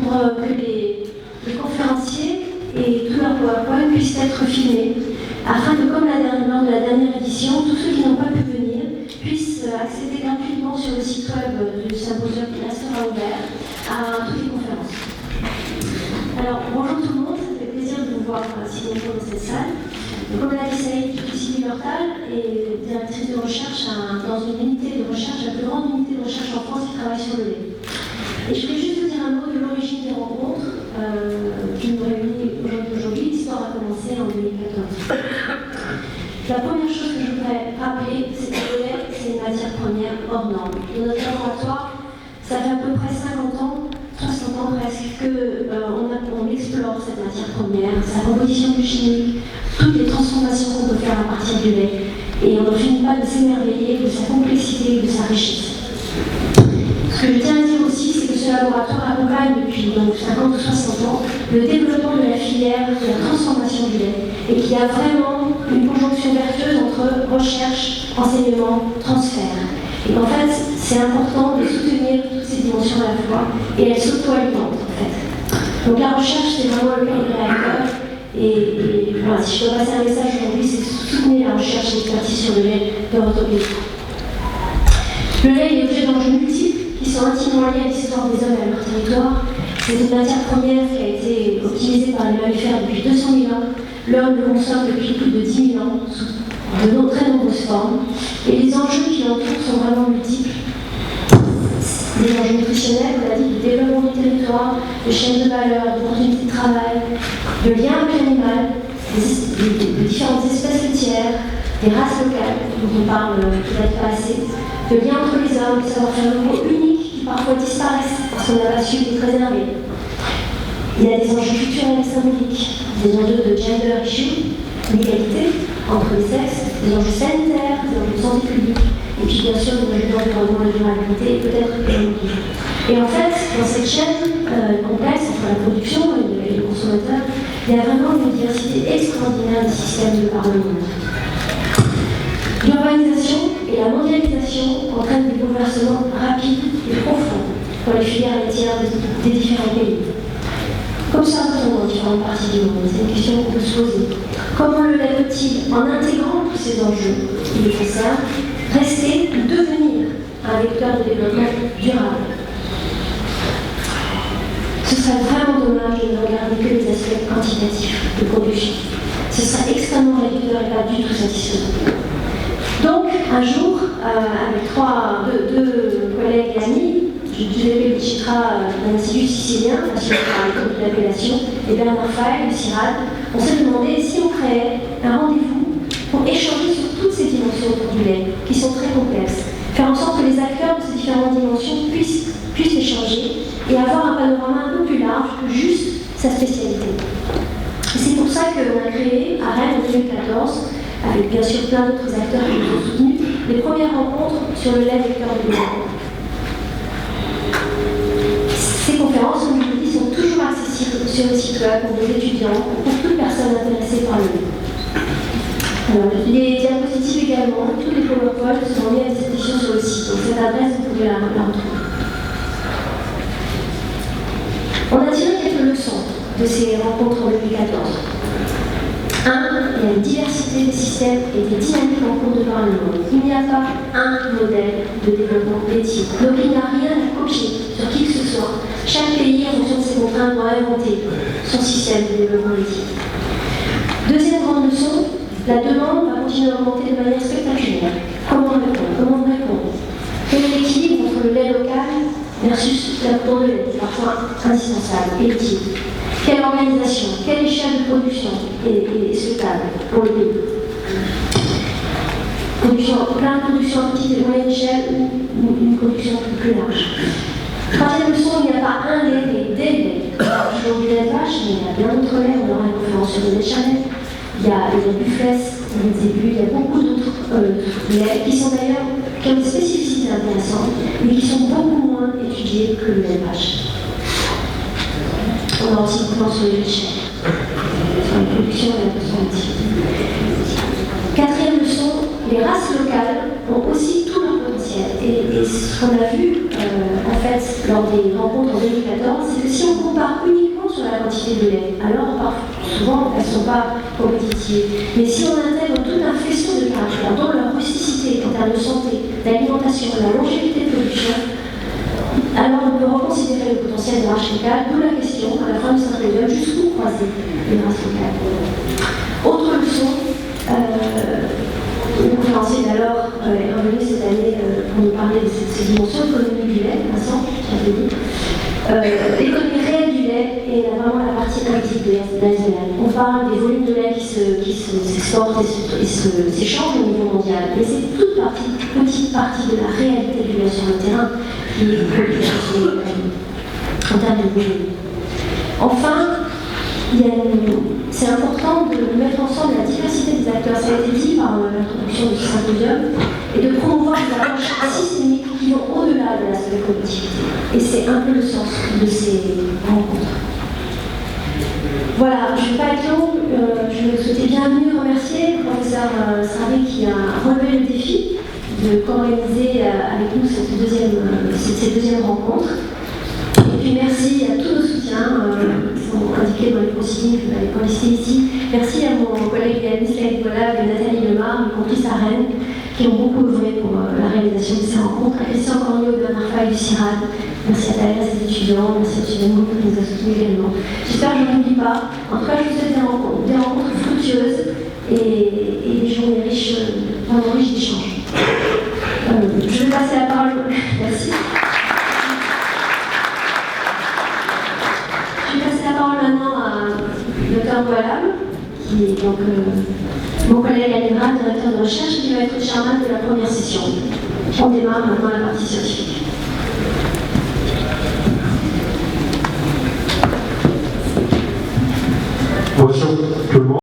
pour que les conférenciers et tout leur PowerPoint puissent être filmés, afin que, comme lors de la dernière édition, tous ceux qui n'ont pas pu venir puissent accéder gratuitement sur le site web du symposium qui restera ouvert à toutes les conférences. Alors, bonjour tout le monde, ça fait plaisir de vous voir si nombreux dans cette salle. Donc, comme l'a dit Saïd, je suis Sylvie Lortal et directrice de recherche dans une unité de recherche, la plus grande unité de recherche en France qui travaille sur le lait. Et je voulais juste vous dire un mot de l'origine des rencontres qui nous réunit aujourd'hui. L'histoire a commencé en 2014. La première chose que je voudrais rappeler, c'est que le lait, c'est une matière première hors norme. Dans notre laboratoire, ça fait à peu près 50 ans, 60 ans presque, qu'on explore cette matière première, sa composition chimique, toutes les transformations qu'on peut faire à partir du lait. Et on ne finit pas de s'émerveiller de sa complexité et de sa richesse. Ce que je tiens à dire aussi, c'est que ce laboratoire accompagne depuis 50 ou 60 ans le développement de la filière de la transformation du lait et qu'il y a vraiment une conjonction vertueuse entre recherche, enseignement, transfert. Et qu'en fait, c'est important de soutenir toutes ces dimensions à la fois et elles s'auto-alimentent en fait. Donc la recherche, c'est vraiment le cœur du réacteur. Et voilà, si je dois passer un message aujourd'hui, c'est de soutenir la recherche et l'expertise sur le lait de votre pays. Le lait est l'objet d'enjeux multiples qui sont intimement liés à l'histoire des hommes et à leur territoire. C'est une matière première qui a été optimisée par les mammifères depuis 200 000 ans. L'homme le consomme depuis plus de 10 000 ans, sous de très nombreuses formes. Et les enjeux qui l'entourent sont vraiment multiples. Des enjeux nutritionnels, on l'a dit, du développement du territoire, de chaînes de valeur, d'opportunités de travail, de liens avec l'animal, de différentes espèces laitières, des races locales, dont on parle peut-être pas assez, de liens entre les hommes, de savoir-faire locaux uniques qui parfois disparaissent parce qu'on n'a pas su les préserver. Il y a des enjeux culturels et symboliques, des enjeux de gender issue, l'égalité entre les sexes, des enjeux sanitaires, des enjeux de santé publique, et puis bien sûr des enjeux d'environnement et de durabilité, et peut-être économique. Et en fait, dans cette chaîne complexe entre la production et le consommateur, il y a vraiment une diversité extraordinaire des systèmes de par le monde. L'urbanisation et la mondialisation entraînent des bouleversements rapides et profonds dans les filières laitières des différents pays. Qu'observe-t-on dans différentes parties du monde? C'est une question qu'on peut se poser. Comment le lait peut-il, en intégrant tous ces enjeux qui les concernent, rester ou devenir un vecteur de développement durable? Ce serait vraiment dommage de ne regarder que les aspects quantitatifs de production. Ce serait extrêmement réducteur et pas du tout satisfaisant. Donc, un jour, avec deux collègues et amis, Giuseppe Chitra de l'Institut sicilien, assuré par l'école de l'appellation, et Bernard Fay du CIRAD, on s'est demandé si on créait un rendez-vous pour échanger sur toutes ces dimensions autour du lait, qui sont très complexes. Faire en sorte que les acteurs de ces différentes dimensions puissent échanger et avoir un panorama un peu plus large que juste sa spécialité. Et c'est pour ça qu'on a créé, à Rennes en 2014, avec bien sûr plein d'autres acteurs qui nous ont soutenus, les premières rencontres sur le lait vecteur de développement. Ces conférences, comme je vous dis, sont toujours accessibles sur le site web pour nos étudiants, pour toute personne intéressée par le lait. Alors, les diapositives également, tous les PowerPoint seront mis à disposition sur le site, donc cette adresse, vous pouvez la retrouver. On a tiré quelques leçons de ces rencontres en 2014. 1. Il y a une diversité des systèmes et des dynamiques en cours de par le monde. Il n'y a pas un modèle de développement laitier. Donc il n'y a rien à copier sur qui que ce soit. Chaque pays, en fonction de ses contraintes, doit inventer son système de développement laitier. Deuxième grande leçon, la demande va continuer à augmenter de manière spectaculaire. Comment répondre? Quel est l'équilibre entre le lait local versus la production de lait, parfois indispensable et utile? Quelle organisation, quelle échelle de production est souhaitable pour le pays? Plein de production à petite et moyenne échelle ou une production plus large. Troisième leçon, il n'y a pas un lait, mais des laits. Toujours du lait de vache, mais il y a bien d'autres laits. On aura une conférence sur le lait Chanel. Il y a les bufflets, les zébus, il y a beaucoup d'autres laits qui ont des spécificités intéressantes, mais qui sont beaucoup moins étudiés que le lait de vache. On a aussi beaucoup sur les déchets, sur la production et la consommation. Quatrième leçon, les races locales ont aussi tout leur potentiel. Et ce qu'on a vu, en fait, lors des rencontres en 2014, c'est que si on compare uniquement sur la quantité de lait, alors souvent elles ne sont pas compétitives. Mais si on intègre tout un faisceau de caractères, dont leur rusticité en termes de santé, d'alimentation, la longévité de production, alors on peut reconsidérer le potentiel des races locales, d'où la question, à la fin du syndrome, jusqu'où croiser les races locales. Autre leçon, le conférencier d'alors est revenu cette année pour nous parler de cette dimension économique du lait, Vincent, qui avait dit. L'économie réelle du lait est vraiment la partie invisible de l'iceberg. On parle des volumes de lait qui s'exportent et s'échangent au niveau mondial, mais c'est toute petite partie de la réalité du lait sur le terrain qui est en termes de volume. Enfin, c'est important de mettre ensemble la diversité des acteurs. Ça a été dit par l'introduction de ce symposium, et de promouvoir des approches systémiques qui vont au-delà de l'aspect productivité. Et c'est un peu le sens de ces rencontres. Voilà, je ne vais pas être long. Je souhaitais bienvenue remercier le professeur Sarvé qui a relevé le défi de co-organiser avec nous cette deuxième rencontre. Et puis merci à tous nos soutiens qui sont indiqués dans les consignes que vous avez listés ici. Merci à mon collègue Yannis Laïkola et Nathalie Lemar, y compris sa reine, qui ont beaucoup œuvré pour la réalisation de ces rencontres. À Christian Cornio, Bernard Fay du CIRAD. Merci à Thaïs, ses étudiants. Merci à Suzanne qui nous a soutenus également. J'espère que je n'oublie pas. En tout cas, je vous souhaite des rencontres fructueuses et des journées riches, vraiment riches d'échanges. Je vais passer la parole. Merci. Maintenant à Dr Boalab, qui est donc mon collègue Alébra, directeur de recherche, qui va être chairman de la première session. On démarre maintenant la partie scientifique. Bonjour tout le monde.